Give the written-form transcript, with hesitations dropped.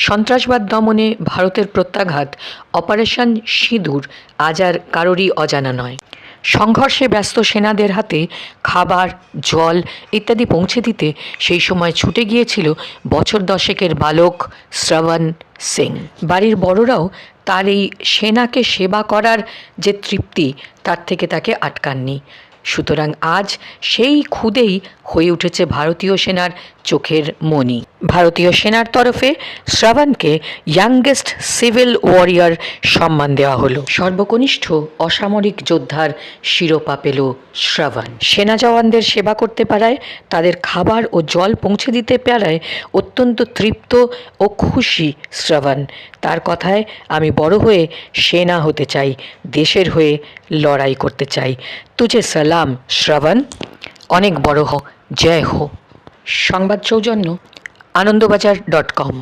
সন্ত্রাসবাদ দমনে ভারতের প্রত্যাঘাত অপারেশন সিঁদুর আজ আর কারোরই অজানা নয়। সংঘর্ষে ব্যস্ত সেনাদের হাতে খাবার, জল ইত্যাদি পৌঁছে দিতে সেই সময় ছুটে গিয়েছিল বছর দশেকের বালক শ্রবণ সিং। বাড়ির বড়রাও তার এই সেনাকে সেবা করার যে তৃপ্তি, তার থেকে তাকে আটকাননি। সুতরাং আজ সেই খুদেই হয়ে উঠেছে ভারতীয় সেনার চোখের মণি। ভারতীয় সেনার তরফে শ্রবণকে ইয়াংগেস্ট সিভিল ওয়ারিয়র সম্মান দেওয়া হলো। সর্বকনিষ্ঠ অসামরিক যোদ্ধার শিরোপা পেল শ্রবণ। সেনা জওয়ানদের সেবা করতে পারায়, তাদের খাবার ও জল পৌঁছে দিতে পারায় অত্যন্ত তৃপ্ত ও খুশি শ্রবণ। তার কথায়, আমি বড় হয়ে সেনা হতে চাই, দেশের হয়ে লড়াই করতে চাই। তুঝে সালাম শ্রবণ, অনেক বড় হো, জয় হো। সংবাদ সৌজন্য আনন্দবাজার.com।